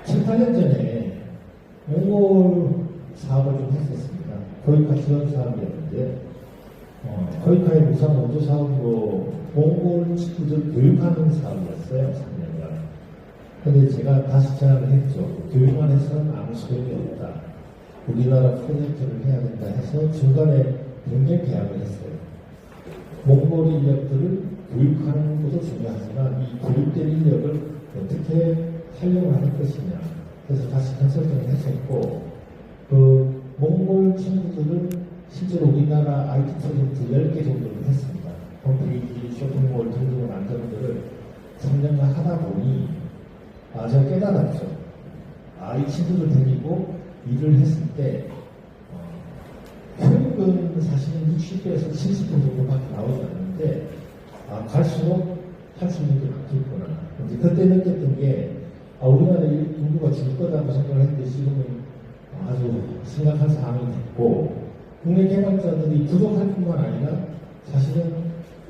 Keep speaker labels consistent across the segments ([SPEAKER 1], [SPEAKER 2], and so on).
[SPEAKER 1] 7, 8년 전에 몽골 사업을 좀 했었습니다. 코이카 지원 사업이었는데, 코이카의 무상 원조 사업으로 몽골 친구들 교육하는 사업이었어요, 3년간. 근데 제가 다시 제안을 했죠. 교육만 해서는 아무 소용이 없다. 우리나라 프로젝트를 해야 된다 해서 중간에 경쟁 계약을 했어요. 몽골 인력들을 교육하는 것도 중요하지만 이 교육된 인력을 어떻게 활용을 할 것이냐. 그래서 다시 컨설팅을 했었고, 그 몽골 친구들은 실제로 우리나라 IT 프로젝트 10개 정도를 했습니다. 홈페이지, 쇼핑몰 등등을 만드는 것을 3년간 하다 보니 제가 깨달았죠. 이 친구들 데리고 일을 했을 때 평균 사실은 60%에서 70% 정도밖에 나오지 않는데 갈수록 할 수 있는 게 많겠구나. 이제 그때 느꼈던 게 우리나라 인구가 줄 거라고 생각을 했는데 지금은 아주 심각한 상황이 됐고 국내 개발자들이 부족할 뿐만 아니라 사실은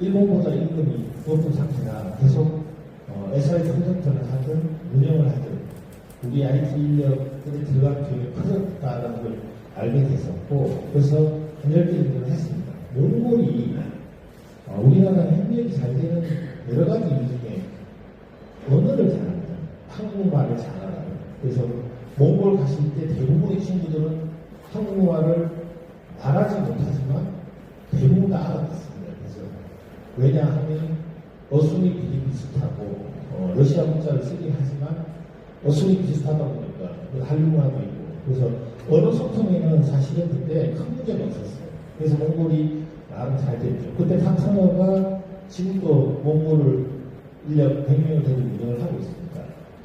[SPEAKER 1] 일본보다 임금이 높은 상태라 계속 SI 프로젝트를 하든 운영을 하든 우리 IT 인력들이 들어간 비용이 커졌다는 걸 알게 됐었고 그래서 연결되는 했습니다. 몽골이 우리나라 협력이 잘 되는 여러 가지 이유 중에 언어를 잘합니다. 한국말을 잘알아요. 그래서 몽골 갔을 때 대부분의 친구들은 한국말을 말하지 못하지만 대부분 다 알아듣습니다. 그래서 왜냐하면 어순이 비슷하고 러시아 문자를 쓰긴 하지만 어순이 비슷하다 보니까 한국말도 있고 그래서 언어 소통에는 사실은 그때 큰 문제가 없었어요. 그래서 몽골이 나름 잘 됐죠. 그때 파트너가 지금도 몽골을 인력 100명을 데리고 운영을 하고 있습니다.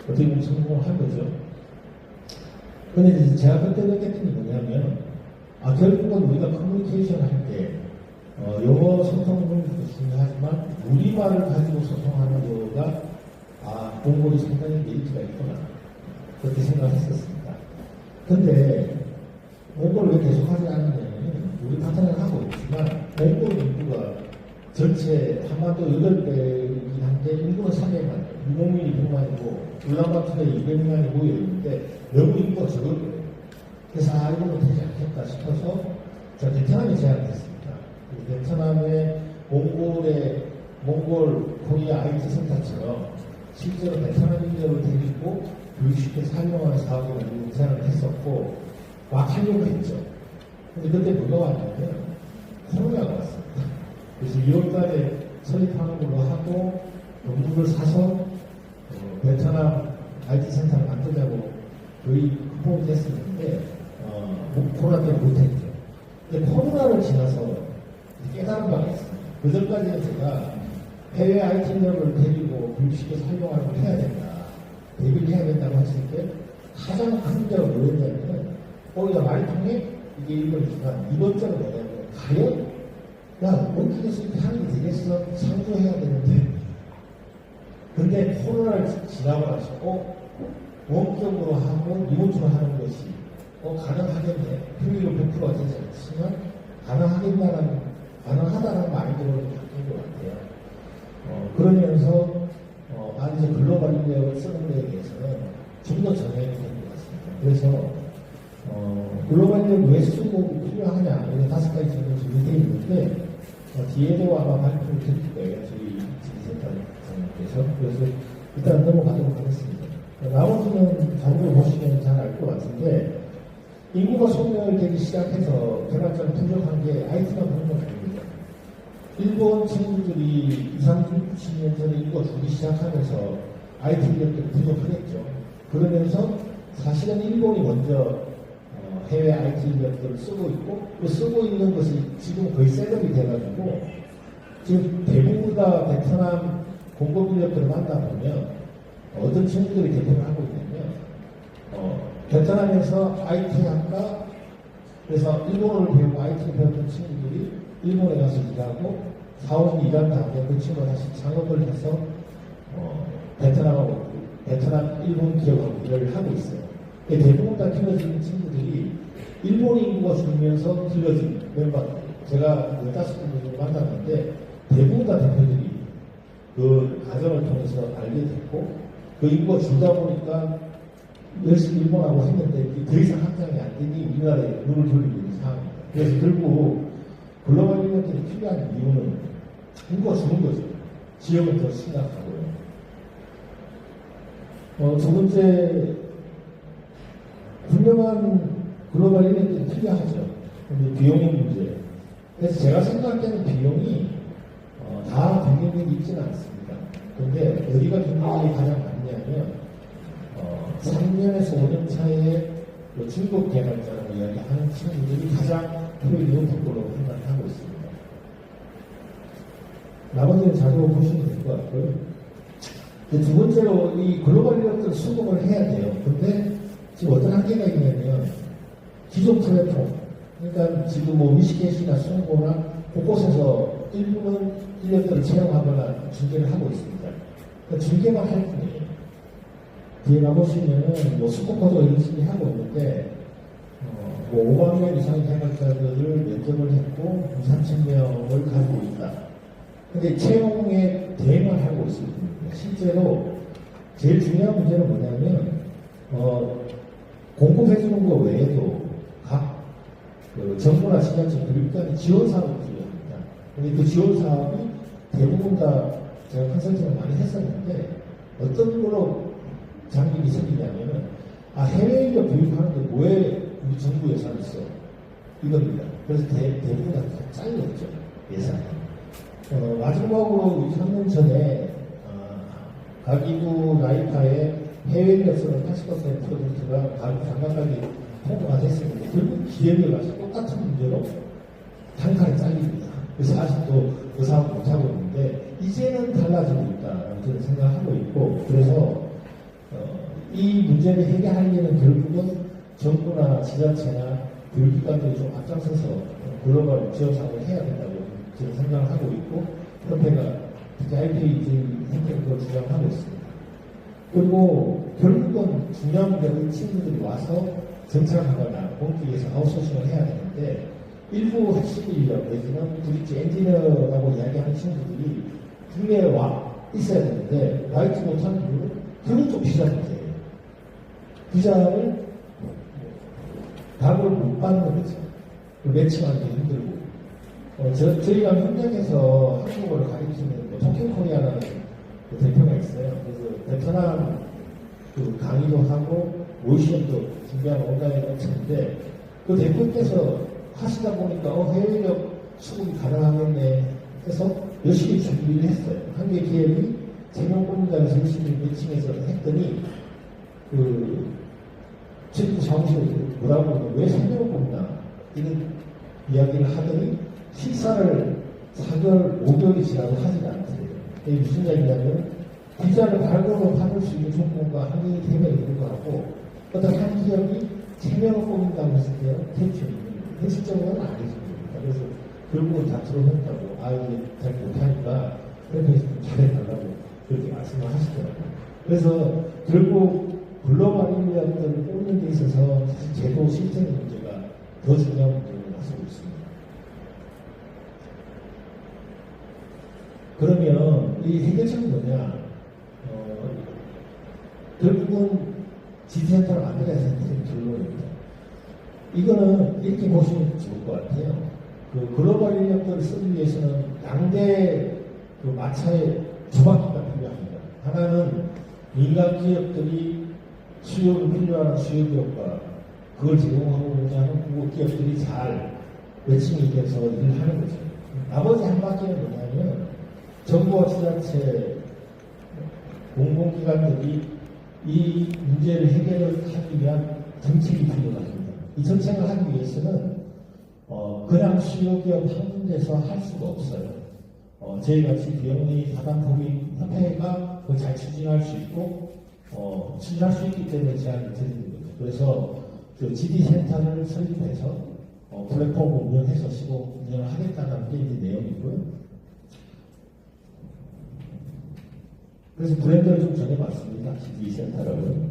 [SPEAKER 1] 어떻게 보면 성공을 한 거죠. 근데 제가 그때 느꼈던 게 뭐냐면 결국은 우리가 커뮤니케이션 할 때 영어 소통은 중요하지만 우리말을 가지고 소통하는 거가 몽골이 상당히 메리트가 있구나 그렇게 생각을 했었습니다. 근데 몽골을 왜 계속하지 않느냐면 우리 파트너를 하고 있지만 몽골 인구가 전체 한반도 8배이긴 한데 인구는 300만, 유목민이 100만이고 울란바토르에 200만이 모여있는데 너무 인구가 적은 거예요. 그래서 이거는 되지 않겠다 싶어서 제가 베트남에 제안을 했습니다. 베트남의 몽골 코리아 IT 센터처럼 실제로 베트남 인력을 데리고 교육시켜서 활용하는 사업을 제안을 했었고 막 하려고 했죠. 근데 그때 뭐가 왔냐면 코로나가 왔습니다. 그래서 2월달에 설립하는 걸로 하고 건물을 사서 베트남 IT 센터를 만들자고 거의 극복이 됐었는데 코로나 때문에 못했죠. 근데 코로나를 지나서 깨달은 바가 있습니다. 그 전까지는 제가 해외 IT 인력을 데리고 교육시켜서 활용하는 걸 해야 된다. 대비를 해야 된다고 했을 때 가장 큰 문제가 뭐였냐면 우리가 말이 통해 이게 1번이지만 2번째는 뭐냐면 과연 원격에서 이렇게 하는 게 되겠어? 상주해야 되는데 근데 코로나를 지나고 나서 원격으로 하고 리모트로 하는 것이 가능하겠네. 효율은 100%가 되지 않지만 가능하다는 마인드로 바뀐 것 같아요. 그러면서 이제 글로벌 인력을 쓰는 데에 대해서는 좀 더 전향이 된 것 같습니다. 그래서 글로벌 인력 왜 쓰고 필요하냐 이런 5가지 정도 준비되어 있는데 뒤에도 아마 발표를 드릴 거예요. 저희 지휘센터장님께서. 그래서 일단 넘어가도록 하겠습니다. 나머지는 자료를 보시면 잘 알 것 같은데 인구가 소멸되기 시작해서 개발자는 부족한 게 IT만 그런 건 아닙니다. 일본 친구들이 20, 30년 전에 인구가 줄기 시작하면서 IT 인력들이 부족하겠죠. 그러면서 사실은 일본이 먼저 해외 IT 인력들을 쓰고 있고 그 쓰고 있는 것이 지금 거의 셋업이 돼가지고 지금 대부분 다 베트남 공급 인력들을 만나보면 어떤 친구들이 대표를 하고 있냐면 베트남에서 IT 학과 그래서 일본어를 배우고 IT를 배웠던 친구들이 일본에 가서 일하고 4년 일한 다음에 그 친구가 다시 창업을 해서 베트남 일본 기업하고 일을 하고 있어요. 대부분 다 길러진 친구들이 일본 인구가 줄면서 길러진 멤버 제가 15분 정도 만났는데 대부분 다 대표들이 그 과정을 통해서 알게 됐고 그 인구가 줄다 보니까 열심히 일본하고 했는데 더 이상 확장이 안 되니 우리나라에 눈을 돌리고 있는 상황입니다. 그래서 결국 글로벌 인력들이 필요한 이유는 인구가 주는 거죠. 지역은 더 심각하고요. 두 번째, 훌륭한 글로벌 인력들이 필요하죠. 근데 비용의 문제. 그래서 제가 생각할 때는 비용이 다 경쟁력이 있지는 않습니다. 근데 어디가 경쟁력이 가장 많냐면 3년에서 5년 차에 중국 개발자라고 이야기하는 친구들이 가장 효율이 높은 걸로 판단하고 있습니다. 나머지는 자주 보시면 될 것 같고요. 두 번째로 이 글로벌 인력들 수급을 해야 돼요. 근데 지금 어떤 한계가 있냐면 기존 플랫폼, 그러니까 지금 뭐 미시켓이나 송고나 곳곳에서 일부는 인력들을 채용하거나 중개를 하고 있습니다. 그러니까 중개만 할 뿐이에요. 뒤에 가보시면은 뭐 스코커도 열심히 하고 있는데 뭐 5만 명 이상의 개발자들을 면접을 했고 2,3,000명을 가지고 있다. 근데 채용에 대응을 하고 있습니다. 실제로 제일 중요한 문제는 뭐냐면 공급해주는 것 외에도 각 정부나 지자체 교육기관이 지원 사업을 필요합니다. 근데 그 지원 사업이 대부분 다 제가 컨설팅을 많이 했었는데 어떤 거로 장벽이 생기냐면은 해외 인력 교육하는데 왜 우리 정부 예산을 써? 이겁니다. 그래서 대부분 다 잘렸죠. 예산이. 마지막으로 3년 전에 가기부 라이카의 해외 인력수는 80% 프로젝트가 가구 장관까지 통과가 됐습니다. 결국 기회를 가서 똑같은 문제로 단칼에 잘립니다. 그래서 아직도 그 사업 못하고 있는데 이제는 달라지고 있다라고 저는 생각하고 있고 그래서 이 문제를 해결하려면 결국은 정부나 지자체나 교육기관들이 좀 앞장서서 글로벌 지원 사업을 해야 된다고 저는 생각을 하고 있고 협회가 특히 IPA 협회가 그걸 주장하고 있습니다. 그리고 결국은 중요한 문제는 친구들이 와서 정착하거나 공기에서 아웃소싱을 해야 되는데 일부 핵심 인력 내지는 브릿지 엔지니어라고 이야기하는 친구들이 국내에 와 있어야 되는데 와 있지 못하는 이유는 그건 좀 비싼 문제예요. 비자를 답을 못 받는 거죠. 매칭하기 힘들고. 저희가 현장에서 한국어를 가르치는 토킹코리아라는 대표가 있어요. 그래서 베트남 강의도 하고 모의시험도 준비하는 온라인 업체인데 그 대표께서 하시다 보니까 해외력 수급이 가능하겠네 해서 열심히 준비를 했어요. 한 개 기업이 재명 공장에서 열심히 매칭해서 했더니 정부 사무실에 뭐라고 하면 왜 3개월 뽑나 이런 이야기를 하더니 식사를 4개월, 5개월이 지나도 하지 않대요. 이게 무슨 얘기냐면 비자를 발급으로 받을 수 있는 조건과 한계의 대명이 있는 거하고 어떤 한 기업이 3명을 뽑는다고 했을 때요 대표이 현실적으로는 아니십니다. 그래서 결국은 다 들어섰다고 이게 잘 못하니까 그래서 좀 잘해달라고 그렇게 말씀을 하시더라고요. 그래서 결국 글로벌 인력들을 뽑는 데 있어서 사실 제도 시스템 문제가 더 중요한 문제로 나서고 있습니다. 그러면 이 해결책은 뭐냐? 결국은 지지센터를 만들어야 되는 결론입니다. 이거는 이렇게 보시면 좋을 것 같아요. 글로벌 인력들을 쓰기 위해서는 양대 마차의 두 바퀴가 필요합니다. 하나는 민간 기업들이 수요를 필요한 수요기업과 그걸 제공하고자 하는 국고 기업들이 잘 매칭이 돼서 일을 하는 거죠. 나머지 한 바퀴는 뭐냐면 정부와 지자체 공공기관들이 이 문제를 해결하기 위한 정책이 필요합니다. 이 정책을 하기 위해서는 그냥 수요기업 한 군데서 할 수가 없어요. 저희같이 비영리 사단법인협회가 그걸 잘 추진할 수 있고 추진할 수 있기 때문에 제안을 드리는 거죠. 그래서 그 GD센터를 설립해서 플랫폼을 운영해서 시공 운영을 하겠다는 게 이제 내용이고요. 그래서 브랜드를 좀 정해봤습니다. GD센터를.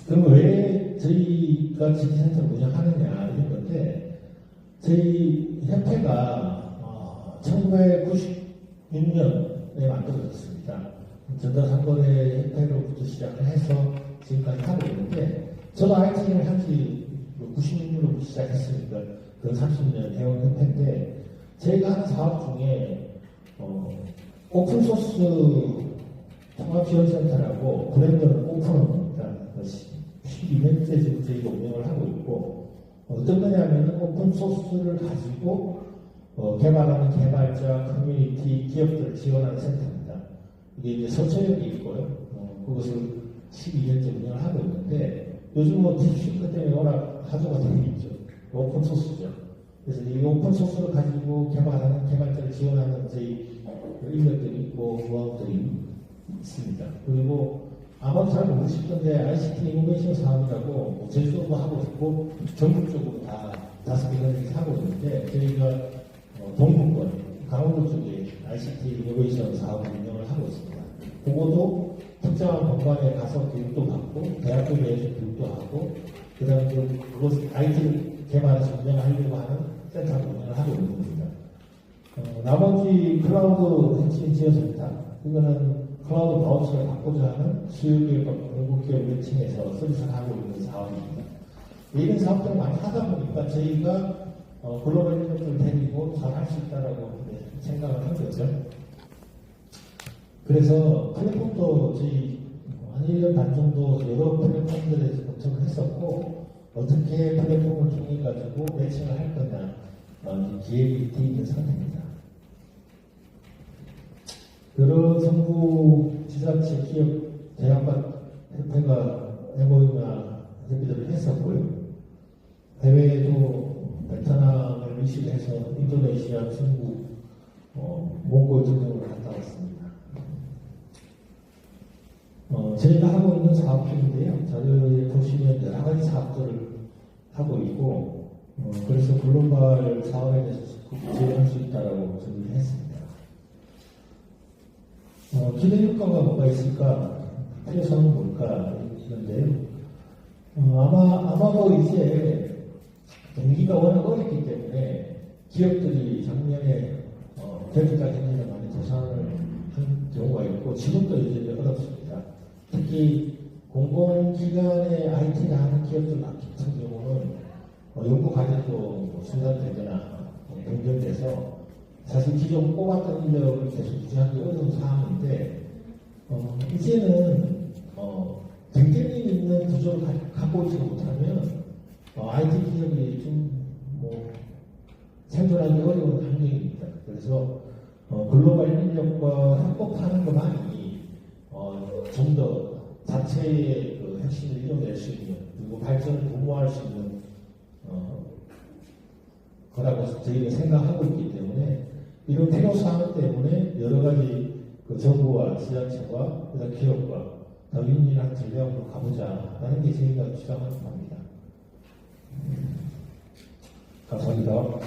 [SPEAKER 1] 그럼 왜 저희가 GD센터를 운영하느냐 이런 건데 저희 협회가 1996년에 만들어졌습니다. 전자상거래 협회로부터 시작을 해서 지금까지 하고 있는데, 저도 IT를 한지 96년으로 시작했으니까, 그 30년 해온 형태인데, 저희가 하는 사업 중에, 오픈소스 통합지원센터라고 브랜드는 오픈업입니다. 12년째 지금 저희가 운영을 하고 있고, 어떤 거냐면 오픈소스를 가지고 개발하는 개발자, 커뮤니티, 기업들을 지원하는 센터입니다. 이게 이제 서초역에 있고요. 그것을 12년째 운영을 하고 있는데, 요즘 뭐 딥시크 때문에 워낙 화두가 되고 있죠. 오픈소스죠. 그래서 이 오픈소스를 가지고 개발하는 개발자를 지원하는 저희 인력들이 있고, 무언들이 있습니다. 그리고 아마도 잘 모르실 건데, ICT 이노베이션 사업이라고 제주도도 하고 있고, 전국적으로 다 5개가 이렇게 하고 있는데, 저희가 동문권, 강원도 쪽에 ICT 이노베이션 사업을 운영을 하고 있습니다. 그것도 특정한 공간에 가서 교육도 받고, 대학교 내에서 교육도 하고, 그 다음에 그것 IT를 개발해서 운영하려고 하는 센터를 운영을 하고 있는 겁니다. 나머지 클라우드 핵심 지원센터, 이거는 클라우드 바우처를 바꾸자 하는 수요기업과 공급기업 매칭해서 서비스를 하고 있는 사업입니다. 이런 사업들을 많이 하다 보니까 저희가 글로벌 인력들을 데리고 잘 할 수 있다라고 생각을 한 거죠. 그래서 플랫폼도 저희 한 1년 반 정도 여러 플랫폼들에서 검토를 했었고, 어떻게 플랫폼을 통해 가지고 매칭을 할 거냐, 기획이 되어 있는 상태입니다. 여러 정부, 지자체, 기업, 대학과 협회가 MOU나 협의를 했었고요. 해외에도 베트남을 위시해서 인도네시아, 중국, 몽골 등등을 갔다 왔습니다. 저희가 하고 있는 사업들인데요. 자료에 보시면 여러 가지 사업들을 하고 있고, 그래서 글로벌 사업에 대해서 지원할 수 있다고 준비를 했습니다. 기대 효과가 뭐가 있을까? 필요성은 뭘까? 이런데요. 아마도 이제 경기가 워낙 어렵기 때문에 기업들이 작년에 델타 경기를 많이 도산을 한 경우가 있고, 지금도 이제 어렵습니다. 특히 공공기관의 IT를 하는 기업들 같은 경우는 연구 과정도 중단되거나 변경돼서 사실 기존 뽑았던 인력을 계속 유지하기 어려운 상황인데, 이제는 경쟁력 있는 구조를 갖고 있지 못하면 IT 기업이 좀 생존하기 어려운 환경입니다. 그래서 글로벌 인력과 협업하는 것만이 좀 더 자체의 그 핵심을 이뤄낼 수 있는, 그리고 발전을 도모할 수 있는 거라고 저희가 생각하고 있기 때문에, 이런 필요사항 때문에 여러 가지 그 정부와 지자체와 그다음 기업과 더 윈윈한 전략으로 가보자라는 게 저희가 주장하는 겁니다. 감사합니다.